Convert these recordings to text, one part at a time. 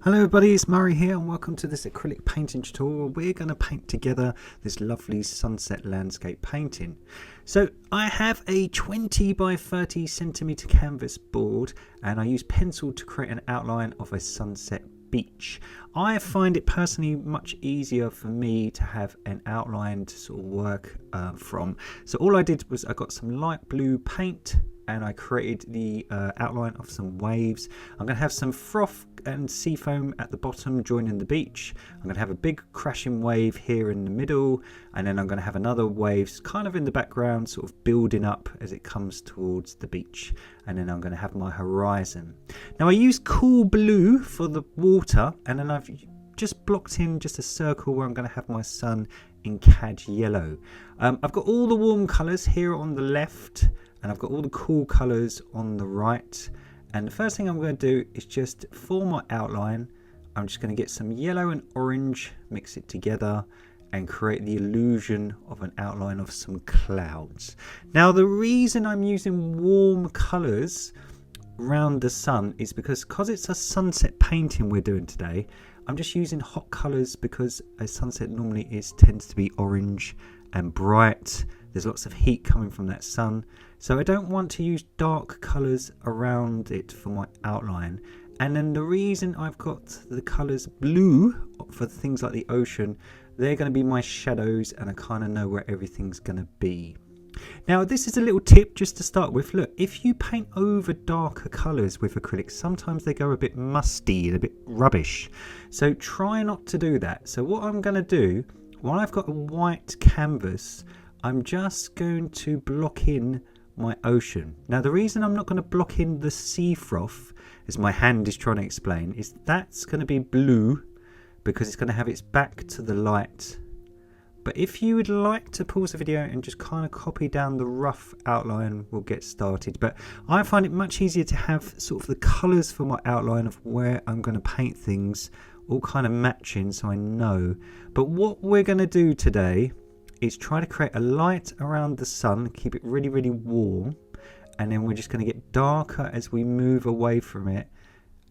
Hello everybody, it's Murray here and welcome to this acrylic painting tutorial. We're going to paint together this lovely sunset landscape painting. So I have a 20 by 30 centimeter canvas board and I use pencil to create an outline of a sunset beach. I find it personally much easier for me to have an outline to sort of work from. So all I did was I got some light blue paint and I created the outline of some waves. I'm going to have some froth and sea foam at the bottom joining the beach. I'm going to have a big crashing wave here in the middle, and then I'm going to have another wave kind of in the background, sort of building up as it comes towards the beach. And then I'm going to have my horizon. Now I use cool blue for the water, and then I've just blocked in just a circle where I'm going to have my sun in cad yellow. I've got all the warm colours here on the left, and I've got all the cool colours on the right. And the first thing I'm going to do is just for my outline, I'm just going to get some yellow and orange, mix it together and create the illusion of an outline of some clouds. Now the reason I'm using warm colours around the sun is because it's a sunset painting we're doing today. I'm just using hot colours because a sunset normally tends to be orange and bright. There's lots of heat coming from that sun, so I don't want to use dark colours around it for my outline. And then the reason I've got the colours blue for things like the ocean, they're going to be my shadows, and I kind of know where everything's going to be. Now this is a little tip just to start with. Look, if you paint over darker colours with acrylics, sometimes they go a bit musty and a bit rubbish, so try not to do that. So what I'm going to do, while I've got a white canvas, I'm just going to block in my ocean. Now the reason I'm not going to block in the sea froth, as my hand is trying to explain, is that's going to be blue because it's going to have its back to the light. But if you would like to pause the video and just kind of copy down the rough outline, we'll get started. But I find it much easier to have sort of the colours for my outline of where I'm going to paint things all kind of matching, so I know. But what we're going to do today is try to create a light around the sun, keep it really, really warm, and then we're just going to get darker as we move away from it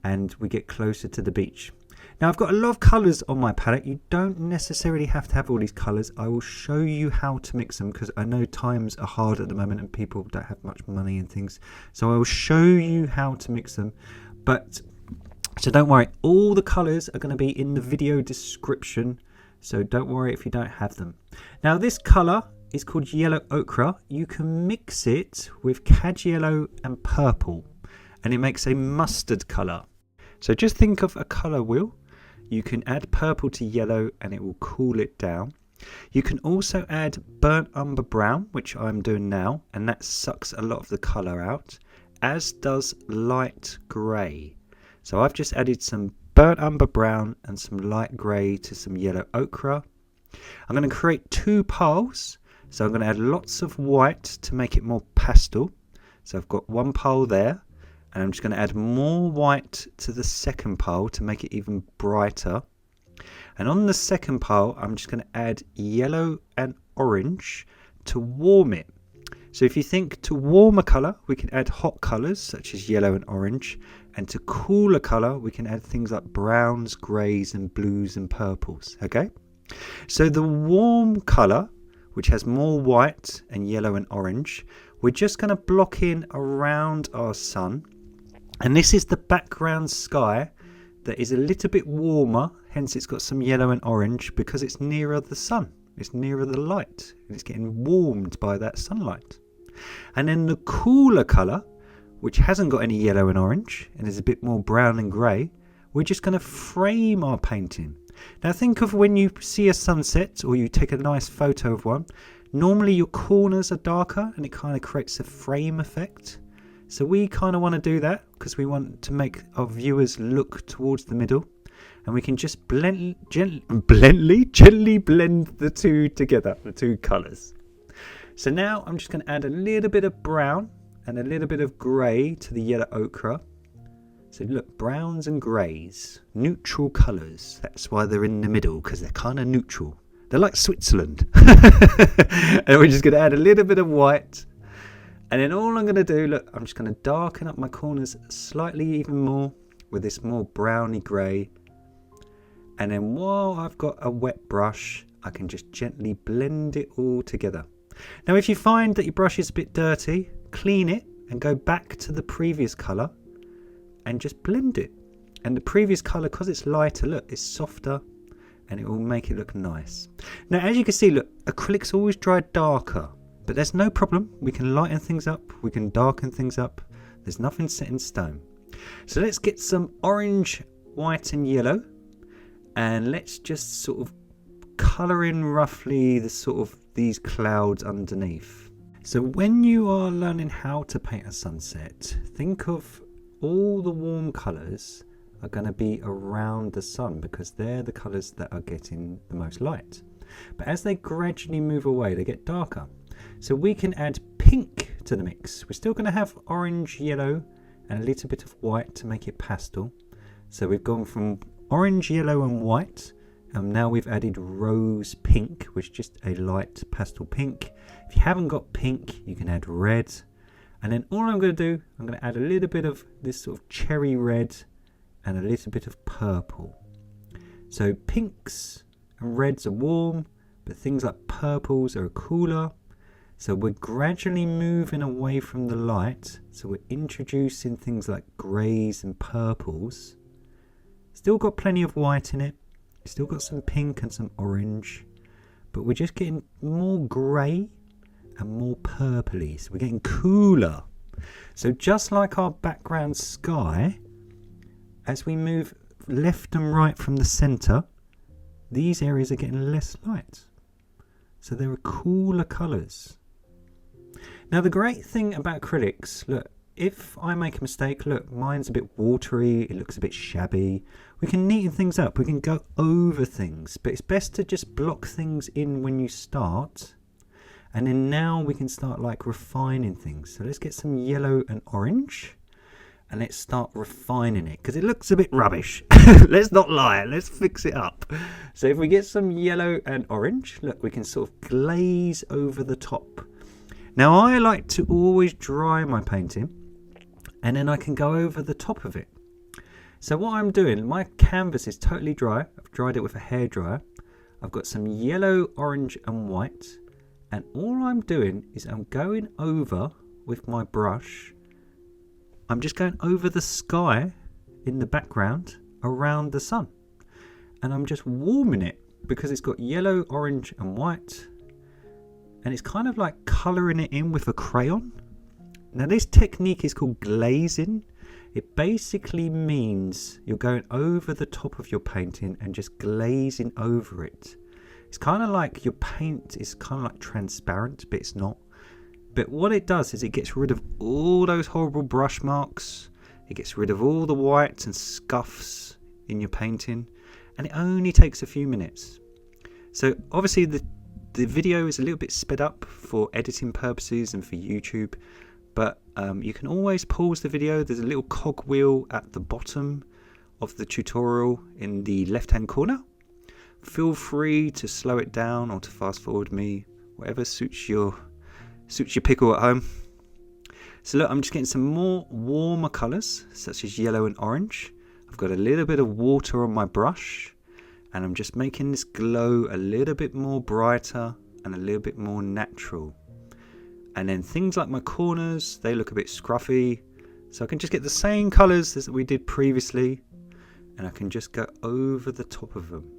and we get closer to the beach. Now I've got a lot of colours on my palette. You don't necessarily have to have all these colours. I will show you how to mix them because I know times are hard at the moment and people don't have much money and things. So I will show you how to mix them. So don't worry, all the colours are going to be in the video description. So don't worry if you don't have them. Now this colour is called yellow ochre. You can mix it with cad yellow and purple and it makes a mustard colour. So just think of a colour wheel. You can add purple to yellow and it will cool it down. You can also add burnt umber brown, which I'm doing now, and that sucks a lot of the colour out, as does light grey. So I've just added some burnt umber brown and some light grey to some yellow ochre. I'm going to create two piles, so I'm going to add lots of white to make it more pastel. So I've got one pile there, and I'm just going to add more white to the second pile to make it even brighter. And on the second pile I'm just going to add yellow and orange to warm it. So if you think to warm a colour, we can add hot colours such as yellow and orange, and to cool a colour we can add things like browns, greys and blues and purples. Okay, so the warm colour, which has more white and yellow and orange, we're just going to block in around our sun, and this is the background sky that is a little bit warmer, hence it's got some yellow and orange because it's nearer the sun, it's nearer the light, and it's getting warmed by that sunlight. And then the cooler colour, which hasn't got any yellow and orange and is a bit more brown and grey, we're just going to frame our painting. Now think of when you see a sunset or you take a nice photo of one, normally your corners are darker and it kind of creates a frame effect. So we kind of want to do that because we want to make our viewers look towards the middle, and we can just gently blend the two together, the two colours. So now I'm just going to add a little bit of brown and a little bit of grey to the yellow ochre. So look, browns and greys, neutral colours. That's why they're in the middle, because they're kind of neutral. They're like Switzerland. And we're just going to add a little bit of white. And then all I'm going to do, look, I'm just going to darken up my corners slightly even more with this more browny grey. And then while I've got a wet brush, I can just gently blend it all together. Now if you find that your brush is a bit dirty, clean it and go back to the previous colour and just blend it. And the previous colour, because it's lighter, look, it's softer and it will make it look nice. Now as you can see, look, acrylics always dry darker, but there's no problem. We can lighten things up, we can darken things up. There's nothing set in stone. So let's get some orange, white and yellow, and let's just sort of colour in roughly the sort of these clouds underneath. So when you are learning how to paint a sunset, think of all the warm colours are going to be around the sun, because they're the colours that are getting the most light. But as they gradually move away, they get darker. So we can add pink to the mix. We're still going to have orange, yellow and a little bit of white to make it pastel. So we've gone from orange, yellow and white, and now we've added rose pink, which is just a light pastel pink. If you haven't got pink, you can add red. And then all I'm going to do, I'm going to add a little bit of this sort of cherry red and a little bit of purple. So pinks and reds are warm, but things like purples are cooler. So we're gradually moving away from the light. So we're introducing things like greys and purples. Still got plenty of white in it. Still got some pink and some orange. But we're just getting more grey and more purpley. So we're getting cooler. So just like our background sky, as we move left and right from the centre, these areas are getting less light. So there are cooler colours. Now the great thing about acrylics, look, if I make a mistake, look, mine's a bit watery, it looks a bit shabby. We can neaten things up, we can go over things, but it's best to just block things in when you start. And then now we can start like refining things. So let's get some yellow and orange and let's start refining it, because it looks a bit rubbish. Let's not lie, let's fix it up. So if we get some yellow and orange, look, we can sort of glaze over the top. Now I like to always dry my painting and then I can go over the top of it. So what I'm doing, my canvas is totally dry. I've dried it with a hairdryer. I've got some yellow, orange and white, and all I'm doing is I'm going over with my brush. I'm just going over the sky in the background around the sun, and I'm just warming it because it's got yellow, orange and white, and it's kind of like colouring it in with a crayon. Now this technique is called glazing. It basically means you're going over the top of your painting and just glazing over it. It's kind of like your paint is kind of like transparent, but it's not. But what it does is it gets rid of all those horrible brush marks. It gets rid of all the whites and scuffs in your painting, and it only takes a few minutes. So obviously the video is a little bit sped up for editing purposes and for YouTube, but you can always pause the video. There's a little cog wheel at the bottom of the tutorial in the left hand corner. Feel free to slow it down or to fast forward me, whatever suits your pickle at home. So look, I'm just getting some more warmer colours such as yellow and orange. I've got a little bit of water on my brush and I'm just making this glow a little bit more brighter and a little bit more natural. And then things like my corners, they look a bit scruffy, so I can just get the same colours as we did previously and I can just go over the top of them.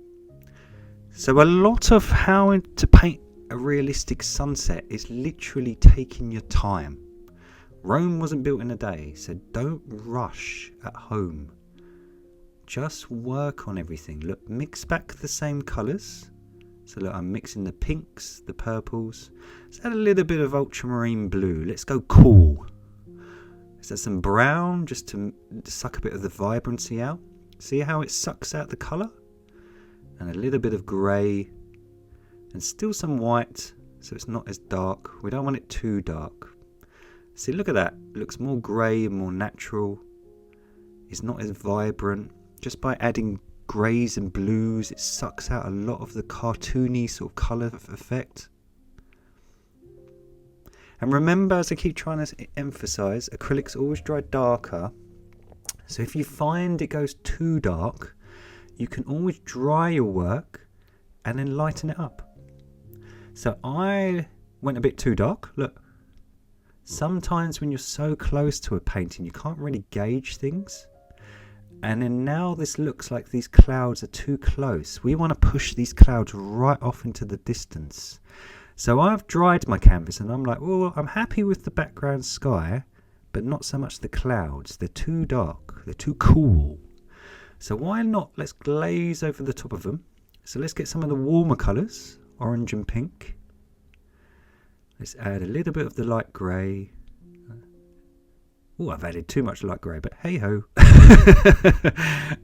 So a lot of how to paint a realistic sunset is literally taking your time. Rome wasn't built in a day, so don't rush at home. Just work on everything. Look, mix back the same colours. So look, I'm mixing the pinks, the purples. Let's add a little bit of ultramarine blue. Let's go cool. Let's add some brown just to suck a bit of the vibrancy out. See how it sucks out the colour? And a little bit of grey. And still some white, so it's not as dark. We don't want it too dark. See, look at that. It looks more grey and more natural. It's not as vibrant. Just by adding greys and blues, it sucks out a lot of the cartoony sort of colour effect. And remember, as I keep trying to emphasise, acrylics always dry darker. So if you find it goes too dark, you can always dry your work and then lighten it up. So I went a bit too dark. Look, sometimes when you're so close to a painting, you can't really gauge things. And then now this looks like these clouds are too close. We want to push these clouds right off into the distance. So I've dried my canvas and I'm like, well, I'm happy with the background sky, but not so much the clouds. They're too dark. They're too cool. So why not? Let's glaze over the top of them. So let's get some of the warmer colours, orange and pink. Let's add a little bit of the light grey. Oh, I've added too much light grey, but hey ho.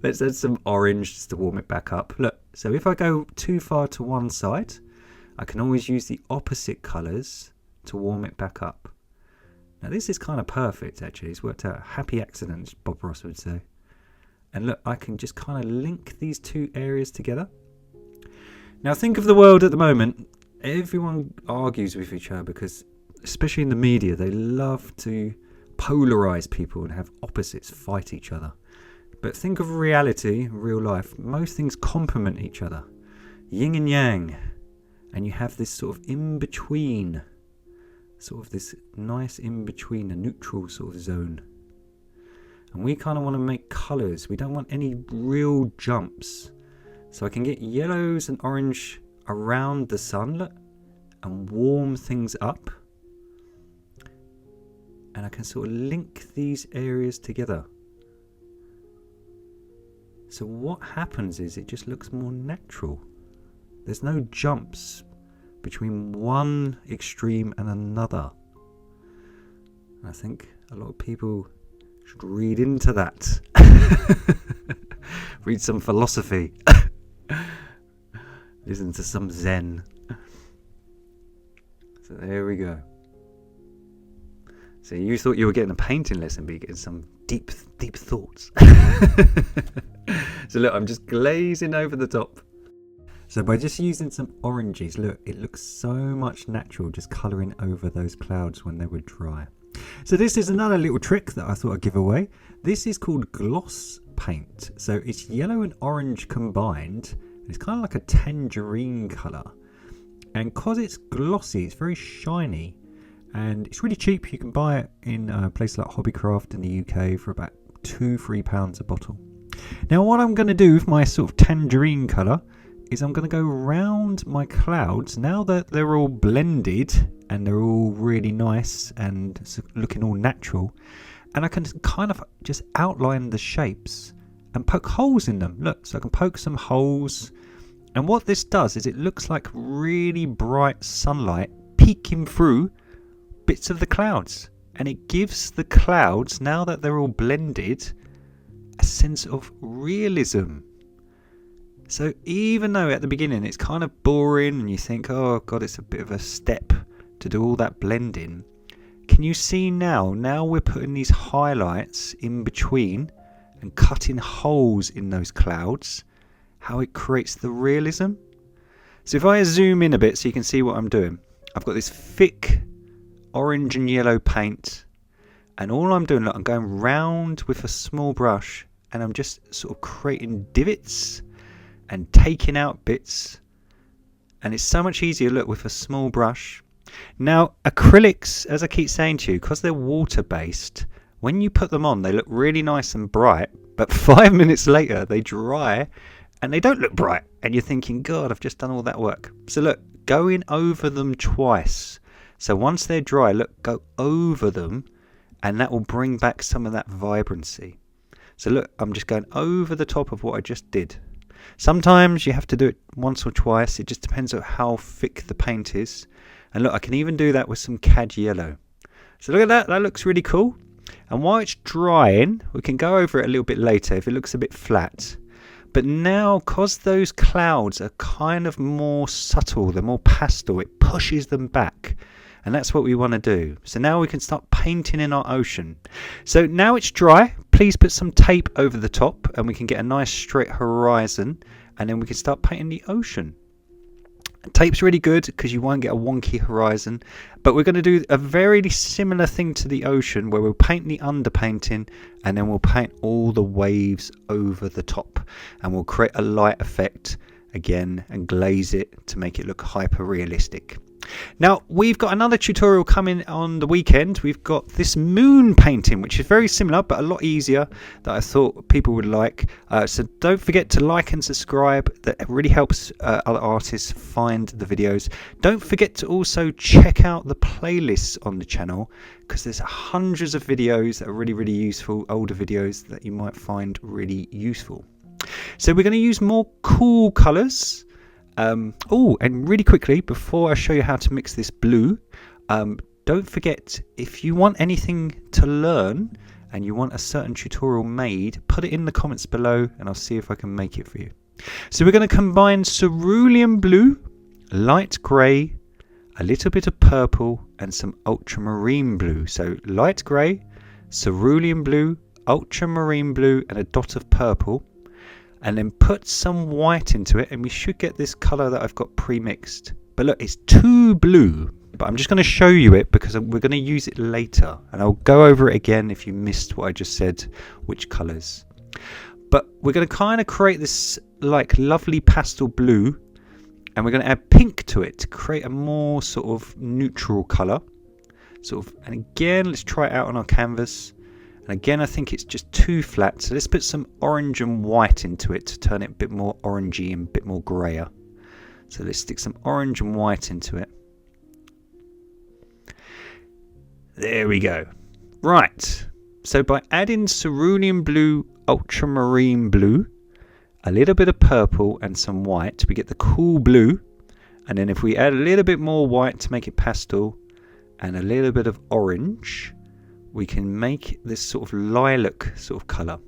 Let's add some orange just to warm it back up. Look, so if I go too far to one side, I can always use the opposite colours to warm it back up. Now this is kind of perfect actually. It's worked out. Happy accident, Bob Ross would say. And look, I can just kind of link these two areas together. Now think of the world at the moment. Everyone argues with each other because, especially in the media, they love to polarize people and have opposites fight each other. But think of reality, real life. Most things complement each other. Yin and yang. And you have this sort of in-between. Sort of this nice in-between, a neutral sort of zone. And we kind of want to make colours. We don't want any real jumps. So I can get yellows and orange around the sun, look, and warm things up. And I can sort of link these areas together. So what happens is it just looks more natural. There's no jumps between one extreme and another. And I think a lot of people should read into that. Read some philosophy. Listen to some Zen. So there we go. So you thought you were getting a painting lesson, but you're getting some deep thoughts. So look, I'm just glazing over the top. So by just using some oranges, look, it looks so much natural just colouring over those clouds when they were dry. So this is another little trick that I thought I'd give away. This is called gloss paint. So it's yellow and orange combined. It's kind of like a tangerine colour. And because it's glossy, it's very shiny. And it's really cheap. You can buy it in a place like Hobbycraft in the UK for about £2-3 a bottle. Now what I'm going to do with my sort of tangerine colour is I'm going to go around my clouds. Now that they're all blended and they're all really nice and looking all natural, and I can kind of just outline the shapes and poke holes in them. Look, so I can poke some holes. And what this does is it looks like really bright sunlight peeking through bits of the clouds. And it gives the clouds, now that they're all blended, a sense of realism. So even though at the beginning it's kind of boring and you think, oh God, it's a bit of a step to do all that blending, can you see now we're putting these highlights in between and cutting holes in those clouds, how it creates the realism. So if I zoom in a bit so you can see what I'm doing, I've got this thick orange and yellow paint, and all I'm doing, look, I'm going round with a small brush and I'm just sort of creating divots and taking out bits, and it's so much easier, look, with a small brush. Now acrylics, as I keep saying to you, because they're water based, when you put them on they look really nice and bright, but 5 minutes later they dry and they don't look bright, and you're thinking, God, I've just done all that work. So look, going over them twice. So once they're dry, look, go over them, and that will bring back some of that vibrancy. So look, I'm just going over the top of what I just did. Sometimes you have to do it once or twice. It just depends on how thick the paint is. And look, I can even do that with some cad yellow. So look at that. That looks really cool. And while it's drying, we can go over it a little bit later if it looks a bit flat. But now, because those clouds are kind of more subtle, they're more pastel, it pushes them back. And that's what we want to do. So now we can start painting in our ocean. So now it's dry. Please put some tape over the top and we can get a nice straight horizon. And then we can start painting the ocean. Tape's really good because you won't get a wonky horizon, but we're going to do a very similar thing to the ocean where we'll paint the underpainting and then we'll paint all the waves over the top, and we'll create a light effect again and glaze it to make it look hyper realistic. Now we've got another tutorial coming on the weekend. We've got this moon painting, which is very similar but a lot easier, that I thought people would like. So don't forget to like and subscribe. That really helps other artists find the videos. Don't forget to also check out the playlists on the channel, because there's hundreds of videos that are really useful, older videos that you might find really useful. So we're going to use more cool colours. Oh, and really quickly, before I show you how to mix this blue, don't forget, if you want anything to learn and you want a certain tutorial made, put it in the comments below and I'll see if I can make it for you. So we're going to combine cerulean blue, light grey, a little bit of purple and some ultramarine blue. So light grey, cerulean blue, ultramarine blue and a dot of purple. And then put some white into it and we should get this colour that I've got pre-mixed. But look, it's too blue, but I'm just going to show you it because we're going to use it later, and I'll go over it again if you missed what I just said, which colours. But we're going to kind of create this like lovely pastel blue, and we're going to add pink to it to create a more sort of neutral colour. And again, let's try it out on our canvas. And again, I think it's just too flat, so let's put some orange and white into it to turn it a bit more orangey and a bit more grayer. So let's stick some orange and white into it. There we go. Right, so by adding cerulean blue, ultramarine blue, a little bit of purple and some white, we get the cool blue. And then if we add a little bit more white to make it pastel and a little bit of orange, we can make this sort of lilac sort of colour.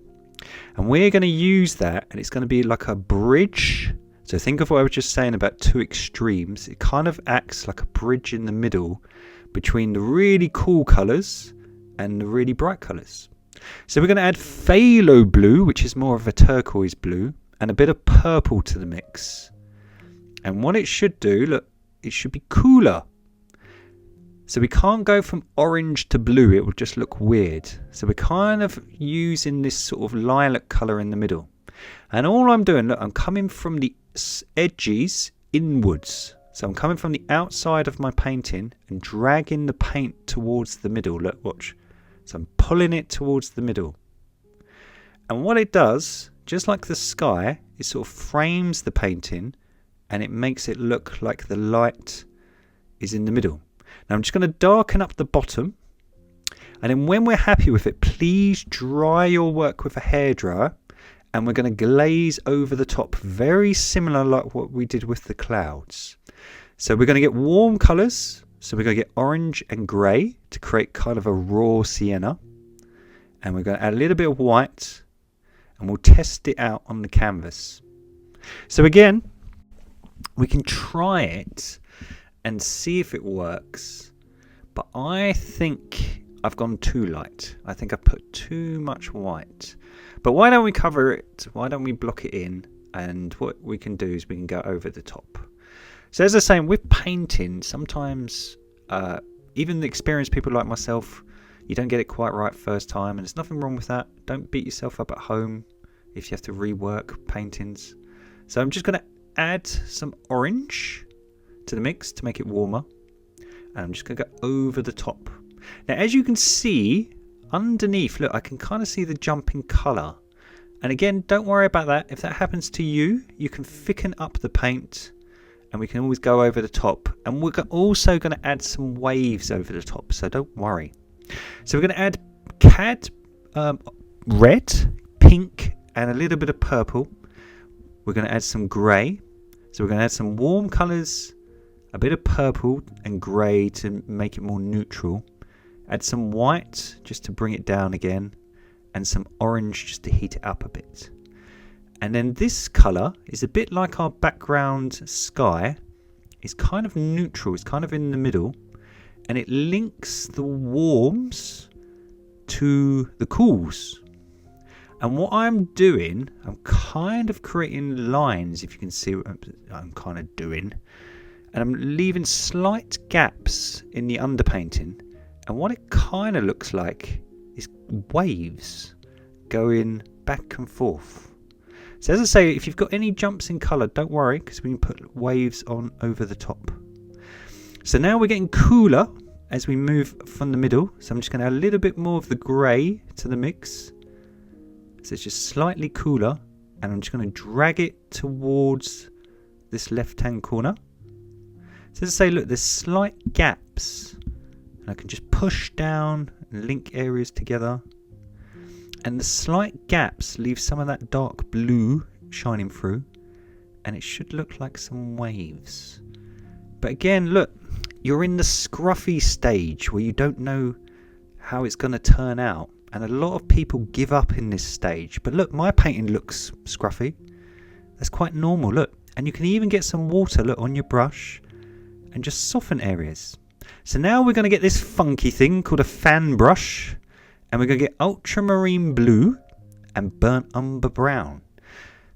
And we're going to use that, and it's going to be like a bridge. So think of what I was just saying about two extremes. It kind of acts like a bridge in the middle between the really cool colours and the really bright colours. So we're going to add phthalo blue, which is more of a turquoise blue, and a bit of purple to the mix. And what it should do, look, it should be cooler. So we can't go from orange to blue, it will just look weird. So we're kind of using this sort of lilac colour in the middle. And all I'm doing, look, I'm coming from the edges inwards. So I'm coming from the outside of my painting and dragging the paint towards the middle. Look, watch. So I'm pulling it towards the middle. And what it does, just like the sky, it sort of frames the painting and it makes it look like the light is in the middle. Now I'm just going to darken up the bottom, and then when we're happy with it, please dry your work with a hairdryer, and we're going to glaze over the top, very similar like what we did with the clouds. So we're going to get warm colours, so we're going to get orange and grey to create kind of a raw sienna, and we're going to add a little bit of white, and we'll test it out on the canvas. So again, we can try it and see if it works, but I think I've gone too light. I think I've put too much white. But why don't we cover it? Why don't we block it in? And what we can do is we can go over the top. So as I was saying, with painting, sometimes even the experienced people like myself, you don't get it quite right first time, and there's nothing wrong with that. Don't beat yourself up at home if you have to rework paintings. So I'm just going to add some orange to the mix to make it warmer, and I'm just going to go over the top. Now as you can see underneath, look, I can kind of see the jumping colour, and again, don't worry about that. If that happens to you, you can thicken up the paint and we can always go over the top, and we're also going to add some waves over the top, so don't worry. So we're going to add cad red, pink and a little bit of purple. We're going to add some grey, so we're going to add some warm colours, a bit of purple and grey to make it more neutral. Add some white just to bring it down again, and some orange just to heat it up a bit. And then this colour is a bit like our background sky. It's kind of neutral, it's kind of in the middle, and it links the warms to the cools. And what I'm doing, I'm kind of creating lines, if you can see what I'm kind of doing. and I'm leaving slight gaps in the underpainting, and what it kind of looks like is waves going back and forth. So as I say, if you've got any jumps in colour, don't worry, because we can put waves on over the top. So now we're getting cooler as we move from the middle. So I'm just going to add a little bit more of the grey to the mix. So it's just slightly cooler, and I'm just going to drag it towards this left-hand corner. So as I say, look, there's slight gaps, and I can just push down and link areas together. And the slight gaps leave some of that dark blue shining through, and it should look like some waves. But again, look, you're in the scruffy stage where you don't know how it's going to turn out, and a lot of people give up in this stage. But look, my painting looks scruffy. That's quite normal, look. And you can even get some water, look, on your brush and just soften areas. So now we're going to get this funky thing called a fan brush. And we're going to get ultramarine blue and burnt umber brown.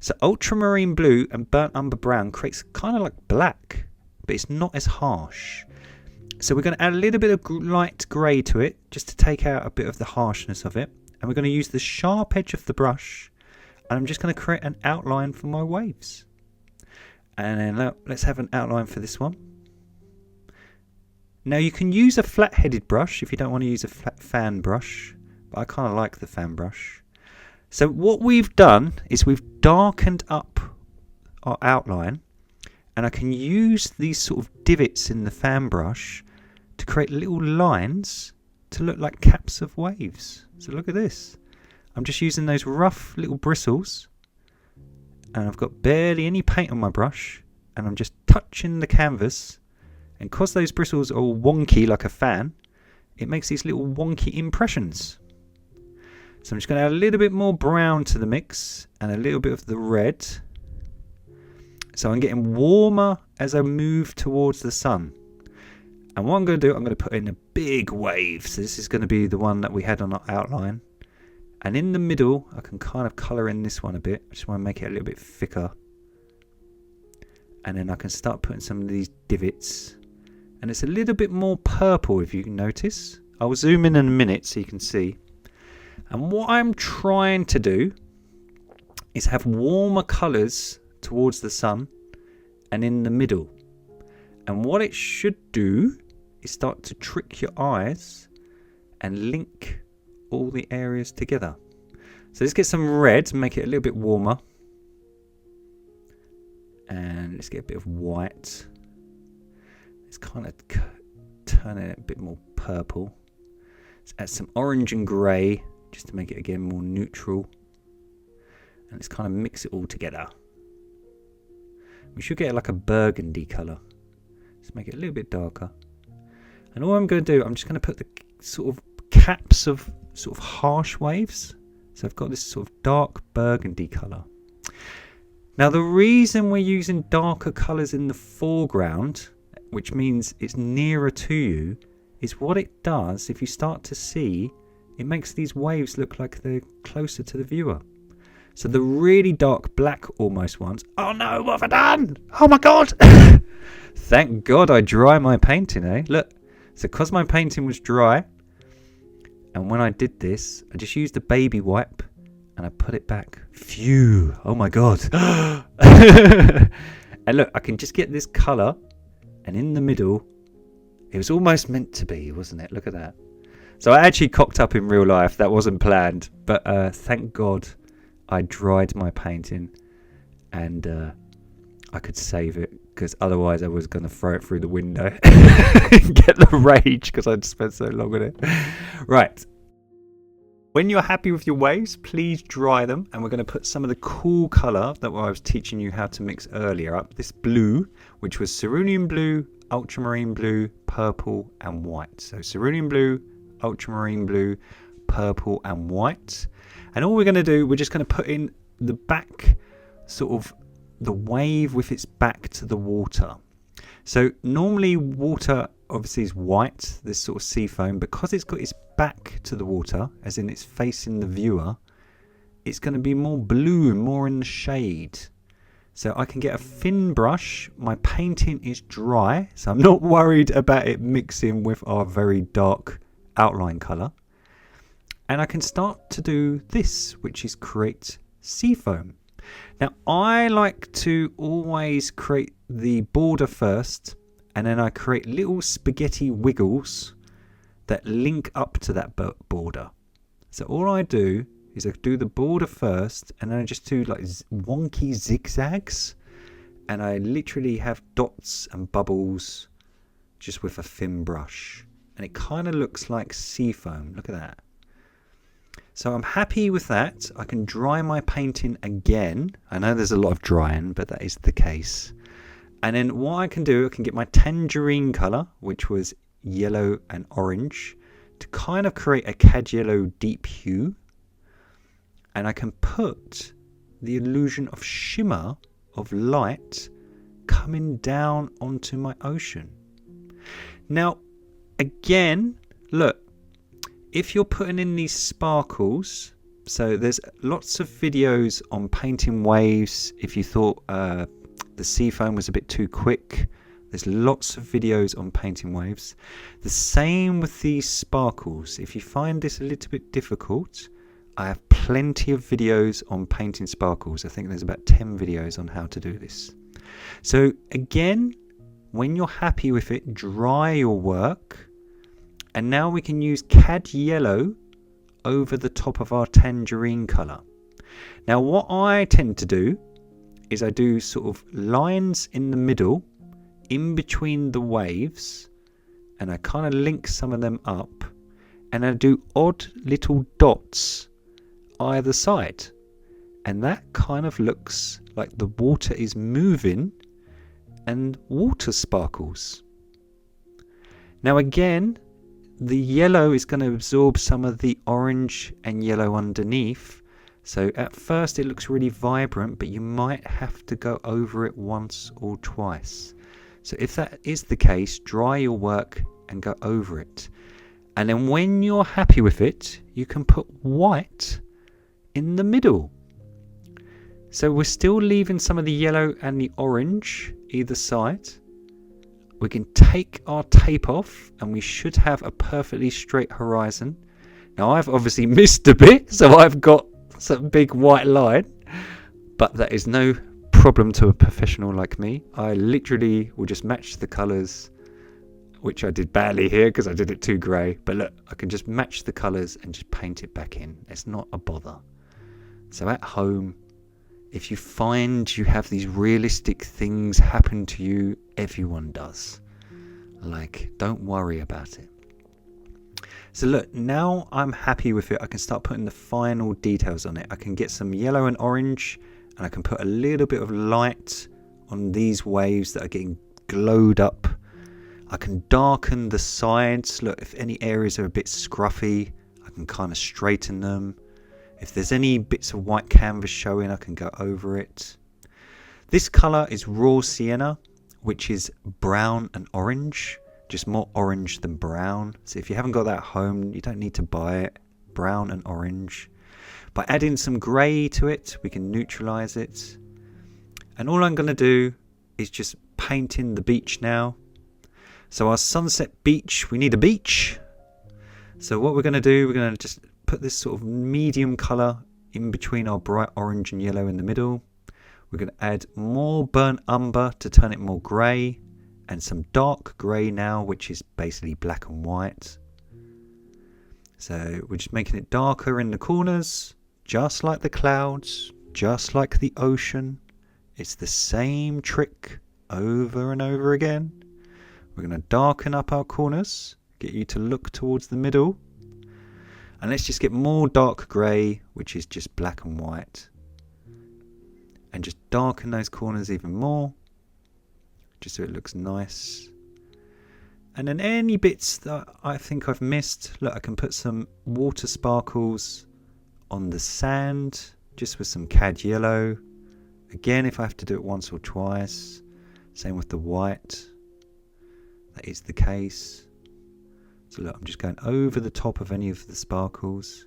So ultramarine blue and burnt umber brown creates kind of like black, but it's not as harsh. So we're going to add a little bit of light grey to it, just to take out a bit of the harshness of it. And we're going to use the sharp edge of the brush, and I'm just going to create an outline for my waves. And then let's have an outline for this one. Now you can use a flat-headed brush if you don't want to use a flat fan brush. But I kind of like the fan brush. So what we've done is we've darkened up our outline, and I can use these sort of divots in the fan brush to create little lines to look like caps of waves. So look at this. I'm just using those rough little bristles, and I've got barely any paint on my brush, and I'm just touching the canvas, and because those bristles are all wonky like a fan, it makes these little wonky impressions. So I'm just going to add a little bit more brown to the mix and a little bit of the red. So I'm getting warmer as I move towards the sun. And what I'm going to do, I'm going to put in a big wave. So this is going to be the one that we had on our outline. And in the middle, I can kind of colour in this one a bit. I just want to make it a little bit thicker. And then I can start putting some of these divots. And it's a little bit more purple, if you can notice. I'll zoom in a minute so you can see. And what I'm trying to do is have warmer colours towards the sun and in the middle. And what it should do is start to trick your eyes and link all the areas together. So let's get some red and make it a little bit warmer. And let's get a bit of white. Let's kind of turn it a bit more purple. Let's add some orange and grey, just to make it again more neutral. And let's kind of mix it all together. We should get like a burgundy colour. Let's make it a little bit darker. And all I'm going to do, I'm just going to put the sort of caps of sort of harsh waves. So I've got this sort of dark burgundy colour. Now the reason we're using darker colours in the foreground, which means it's nearer to you, is what it does, if you start to see, it makes these waves look like they're closer to the viewer. So the really dark black almost ones. Oh no, what have I done? Oh my god! Thank God I dry my painting, eh? Look, so because my painting was dry, and when I did this, I just used a baby wipe and I put it back. Phew! Oh my god! And look, I can just get this colour, and in the middle, it was almost meant to be, wasn't it? Look at that. So I actually cocked up in real life. That wasn't planned. But thank God I dried my painting and I could save it, because otherwise I was going to throw it through the window and get the rage because I'd spent so long on it. Right. When you're happy with your waves, please dry them. And we're going to put some of the cool colour that I was teaching you how to mix earlier up. This blue, which was cerulean blue, ultramarine blue, purple and white. So cerulean blue, ultramarine blue, purple and white. And all we're going to do, we're just going to put in the back, sort of the wave with its back to the water. So normally water obviously is white, this sort of sea foam. Because it's got its back to the water, as in it's facing the viewer, it's going to be more blue and more in the shade. So I can get a thin brush. My painting is dry, so I'm not worried about it mixing with our very dark outline colour. And I can start to do this, which is create seafoam. Now I like to always create the border first, and then I create little spaghetti wiggles that link up to that border. So all I do is I do the border first, and then I just do like wonky zigzags, and I literally have dots and bubbles just with a thin brush, and it kind of looks like seafoam. Look at that. So I'm happy with that. I can dry my painting again. I know there's a lot of drying, but that is the case. And then what I can do, I can get my tangerine colour, which was yellow and orange, to kind of create a cad yellow deep hue. And I can put the illusion of shimmer of light coming down onto my ocean. Now, again, look, if you're putting in these sparkles, so there's lots of videos on painting waves. If you thought the seafoam was a bit too quick, there's lots of videos on painting waves. The same with these sparkles. If you find this a little bit difficult, I have plenty of videos on painting sparkles. I think there's about 10 videos on how to do this. So again, when you're happy with it, dry your work. And now we can use cad yellow over the top of our tangerine colour. Now what I tend to do is I do sort of lines in the middle, in between the waves, and I kind of link some of them up, and I do odd little dots either side, and that kind of looks like the water is moving and water sparkles. Now again, the yellow is going to absorb some of the orange and yellow underneath, so at first it looks really vibrant, but you might have to go over it once or twice. So if that is the case, dry your work and go over it, and then when you're happy with it, you can put white in the middle. So we're still leaving some of the yellow and the orange either side. We can take our tape off, and we should have a perfectly straight horizon. Now I've obviously missed a bit, so I've got some big white line, but that is no problem to a professional like me. I literally will just match the colours, which I did badly here because I did it too grey, but look, I can just match the colours and just paint it back in. It's not a bother. So at home, if you find you have these realistic things happen to you, everyone does. Like, don't worry about it. So look, now I'm happy with it. I can start putting the final details on it. I can get some yellow and orange, and I can put a little bit of light on these waves that are getting glowed up. I can darken the sides. Look, if any areas are a bit scruffy, I can kind of straighten them. If there's any bits of white canvas showing, I can go over it. This colour is raw sienna, which is brown and orange, just more orange than brown. So if you haven't got that at home, you don't need to buy it. Brown and orange. By adding some grey to it, we can neutralise it. And all I'm going to do is just paint in the beach now. So our sunset beach, we need a beach. So what we're going to do, we're going to just put this sort of medium colour in between our bright orange and yellow in the middle. We're going to add more burnt umber to turn it more grey, and some dark grey now, which is basically black and white. So we're just making it darker in the corners, just like the clouds, just like the ocean. It's the same trick over and over again. We're going to darken up our corners, get you to look towards the middle. And let's just get more dark grey, which is just black and white. And just darken those corners even more, just so it looks nice. And then any bits that I think I've missed, look, I can put some water sparkles on the sand, just with some cad yellow. Again, if I have to do it once or twice. Same with the white. That is the case. So look, I'm just going over the top of any of the sparkles.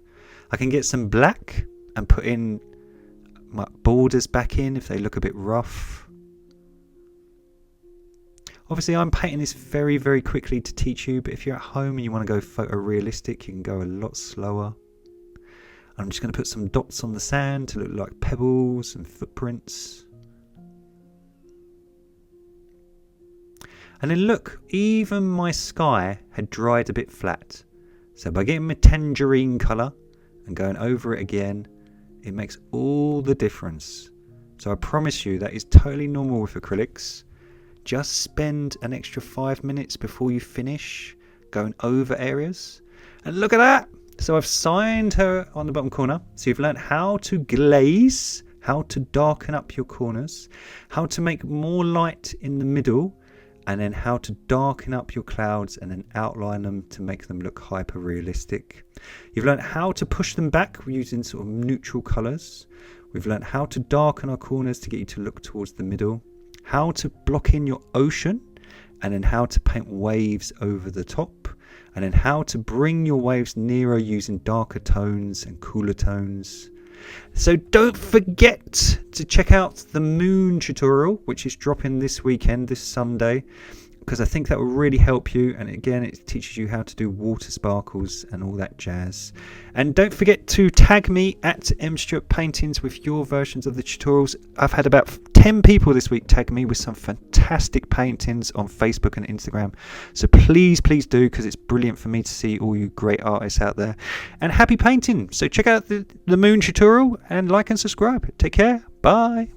I can get some black and put in my borders back in if they look a bit rough. Obviously I'm painting this very, very quickly to teach you, but if you're at home and you want to go photorealistic, you can go a lot slower. I'm just going to put some dots on the sand to look like pebbles and footprints. And then look, even my sky had dried a bit flat. So by getting my tangerine colour and going over it again, it makes all the difference. So I promise you that is totally normal with acrylics. Just spend an extra 5 minutes before you finish going over areas. And look at that! So I've signed her on the bottom corner. So you've learned how to glaze, how to darken up your corners, how to make more light in the middle, and then how to darken up your clouds and then outline them to make them look hyper realistic. You've learned how to push them back using sort of neutral colours. We've learned how to darken our corners to get you to look towards the middle, how to block in your ocean, and then how to paint waves over the top, and then how to bring your waves nearer using darker tones and cooler tones. So don't forget to check out the moon tutorial, which is dropping this weekend, this Sunday, because I think that will really help you. And again, it teaches you how to do water sparkles and all that jazz. And don't forget to tag me at mstewartpaintings with your versions of the tutorials. I've had about 10 people this week tag me with some fantastic paintings on Facebook and Instagram. So please do, because it's brilliant for me to see all you great artists out there. And happy painting. So check out the moon tutorial and like and subscribe. Take care. Bye.